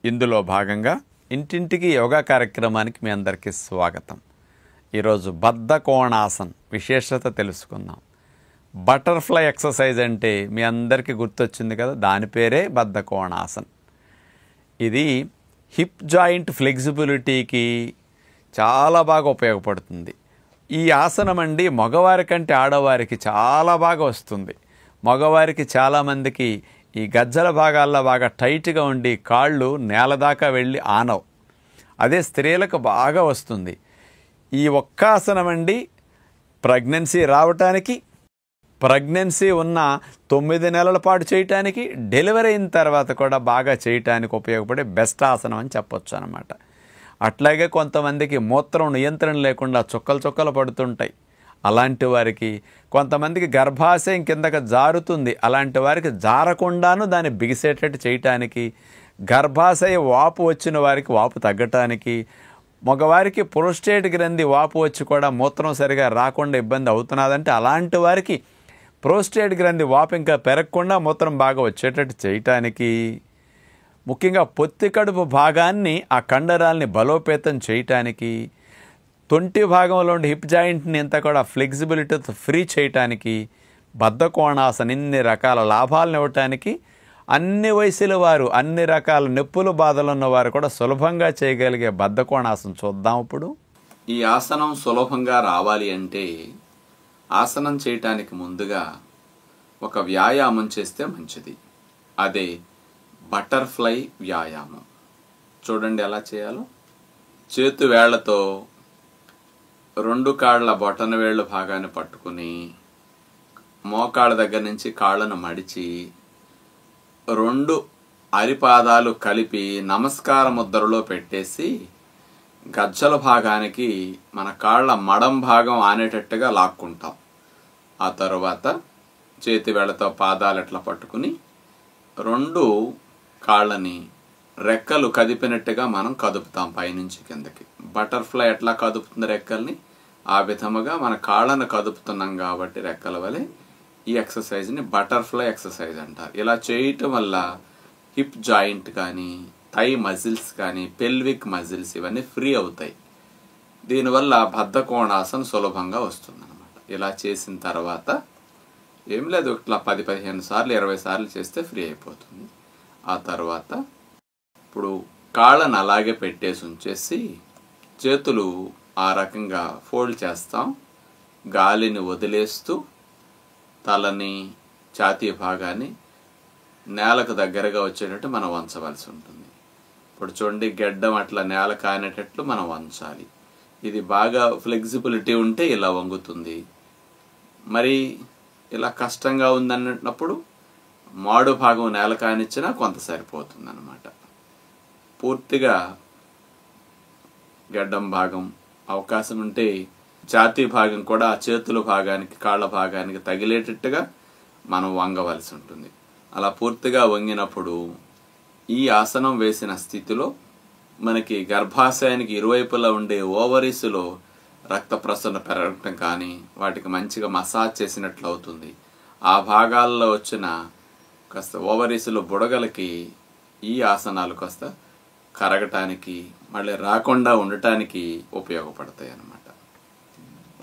ఇందులో భాగంగా ఇంటింటికి యోగా కార్యక్రమానికి మీ అందరికీ స్వాగతం. ఈరోజు బద్ధకోణాసన్ విశేషత తెలుసుకుందాం. బటర్ఫ్లై ఎక్సర్సైజ్ అంటే మీ అందరికీ గుర్తొచ్చింది కదా, దాని పేరే బద్ధకోణాసన్. ఇది హిప్ జాయింట్ ఫ్లెక్సిబిలిటీకి చాలా బాగా ఉపయోగపడుతుంది. ఈ ఆసనం అండి మగవారి కంటే ఆడవారికి చాలా బాగా వస్తుంది. మగవారికి చాలామందికి ఈ గజ్జల భాగాల్లో బాగా టైట్గా ఉండి కాళ్ళు నేల దాకా వెళ్ళి ఆనవు. అదే స్త్రీలకు బాగా వస్తుంది. ఈ ఒక్క ఆసనం అండి ప్రెగ్నెన్సీ రావటానికి, ప్రెగ్నెన్సీ ఉన్న 9 నెలల పాటు చేయటానికి, డెలివరీ అయిన తర్వాత కూడా బాగా చేయటానికి ఉపయోగపడే బెస్ట్ ఆసనం అని చెప్పొచ్చు అన్నమాట. అట్లాగే కొంతమందికి మూత్రం నియంత్రణ లేకుండా చుక్కలు పడుతుంటాయి. అలాంటి వారికి, కొంతమందికి గర్భాశయం కిందకి జారుతుంది, అలాంటి వారికి జారకుండాను దాన్ని బిగిసేటట్టు చేయటానికి, గర్భాశయ వాపు వచ్చిన వారికి వాపు తగ్గటానికి, మగవారికి ప్రోస్టేట్ గ్రంథి వాపు వచ్చి కూడా మూత్రం సరిగా రాకుండా ఇబ్బంది అవుతున్నదంటే అలాంటి వారికి ప్రోస్టేట్ గ్రంథి వాపు ఇంకా పెరగకుండా మూత్రం బాగా వచ్చేటట్టు చేయటానికి, ముఖ్యంగా పొత్తి కడుపు భాగాన్ని ఆ కండరాల్ని బలోపేతం చేయటానికి, తొంటి భాగంలో ఉండే హిప్ జాయింట్ని అంతా కూడా ఫ్లెక్సిబిలిటీతో ఫ్రీ చేయటానికి బద్ధకోణాసన ఇన్ని రకాల లాభాలను ఇవ్వటానికి, అన్ని వయసుల వారు, అన్ని రకాల నొప్పులు బాధలు ఉన్నవారు కూడా సులభంగా చేయగలిగే బద్ధకోణాసన చూద్దాం. ఇప్పుడు ఈ ఆసనం సులభంగా రావాలి అంటే ఆసనం చేయటానికి ముందుగా ఒక వ్యాయామం చేస్తే మంచిది. అదే బటర్ఫ్లై వ్యాయామం. చూడండి ఎలా చేయాలో. చేతు వేళ్లతో 2 కాళ్ళ బొటన వేళ్ళు భాగాన్ని పట్టుకుని మోకాళ్ళ దగ్గర నుంచి కాళ్ళను మడిచి 2 అరిపాదాలు కలిపి నమస్కార ముద్రలో పెట్టేసి గజ్జల భాగానికి మన కాళ్ళ మడం భాగం ఆనేటట్టుగా లాక్కుంటాం. ఆ తరువాత చేతి వేళ్లతో పాదాలు ఎట్లా పట్టుకుని 2 కాళ్ళని రెక్కలు కదిపినట్టుగా మనం కదుపుతాం పైనుంచి కిందకి. బటర్ఫ్లై ఎట్లా కదుపుతుంది రెక్కల్ని, ఆ విధముగా మన కాళ్ళను కదుపుతున్నాం కాబట్టి రెక్కల వలె ఈ ఎక్సర్సైజ్ని బటర్ఫ్లై ఎక్సర్సైజ్ అంటారు. ఇలా చేయటం వల్ల హిప్ జాయింట్ కానీ, థై మజిల్స్ కానీ, పెల్విక్ మజిల్స్ ఇవన్నీ ఫ్రీ అవుతాయి. దీనివల్ల బద్ధకోణాసన సులభంగా వస్తుందన్నమాట. ఇలా చేసిన తర్వాత ఏం లేదు, ఇట్లా 10-15 సార్లు 20 సార్లు చేస్తే ఫ్రీ అయిపోతుంది. ఆ తర్వాత ఇప్పుడు కాళ్ళను అలాగే పెట్టేసి ఉంచేసి చేతులు ఆ రకంగా ఫోల్డ్ చేస్తాం. గాలిని వదిలేస్తూ తలని, ఛాతీ భాగాన్ని నేలకు దగ్గరగా వచ్చేటట్టు మనం వంచవలసి ఉంటుంది. ఇప్పుడు చూడండి, గెడ్డం అట్లా నేల కానేటట్లు మనం వంచాలి. ఇది బాగా ఫ్లెక్సిబిలిటీ ఉంటే ఇలా వంగుతుంది. మరి ఇలా కష్టంగా ఉందన్నప్పుడు మాడు భాగం నేల కానిచ్చినా కొంత సరిపోతుంది అన్నమాట. పూర్తిగా గడ్డం భాగం అవకాశం ఉంటే ఛాతీ భాగం కూడా ఆ చేతుల భాగానికి, కాళ్ళ భాగానికి తగిలేటట్టుగా మనం వంగవలసి ఉంటుంది. అలా పూర్తిగా వంగినప్పుడు ఈ ఆసనం వేసిన స్థితిలో మనకి గర్భాశయానికి ఇరువైపులా ఉండే ఓవరీస్లో రక్త ప్రసరణ పెరగటం కానీ, వాటికి మంచిగా మసాజ్ చేసినట్లు అవుతుంది. ఆ భాగాల్లో వచ్చిన కాస్త ఓవరీస్లో బుడగలకి ఈ ఆసనాలు కాస్త కరగటానికి, మళ్ళీ రాకుండా ఉండటానికి ఉపయోగపడతాయి అన్నమాట.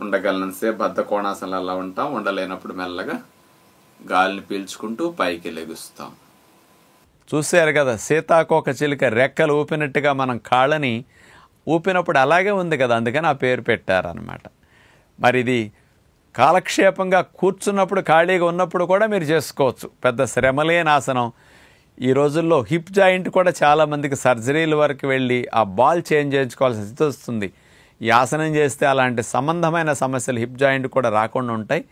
ఉండగలనంతసేపు బద్ధకోణాసనలు అలా ఉంటాం, ఉండలేనప్పుడు మెల్లగా గాలిని పీల్చుకుంటూ పైకి లెగుస్తాం. చూశారు కదా, సీతాకోక చిలుక రెక్కలు ఊపినట్టుగా మనం కాళ్ళని ఊపినప్పుడు అలాగే ఉంది కదా, అందుకని ఆ పేరు పెట్టారనమాట. మరి ఇది కాలక్షేపంగా కూర్చున్నప్పుడు, ఖాళీగా ఉన్నప్పుడు కూడా మీరు చేసుకోవచ్చు. పెద్ద శ్రమలేని ఆసనం. ఈ రోజుల్లో హిప్ జాయింట్ కూడా చాలామందికి సర్జరీల వరకు వెళ్ళి ఆ బాల్ చేంజ్ చేయించుకోవాల్సిన స్థితి వస్తుంది. ఈ ఆసనం చేస్తే అలాంటి సంబంధమైన సమస్యలు హిప్ జాయింట్ కూడా రాకుండా ఉంటాయి.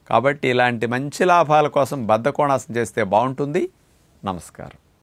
కాబట్టి ఇలాంటి మంచి లాభాల కోసం బద్ధకోణాసనం చేస్తే బాగుంటుంది. నమస్కారం.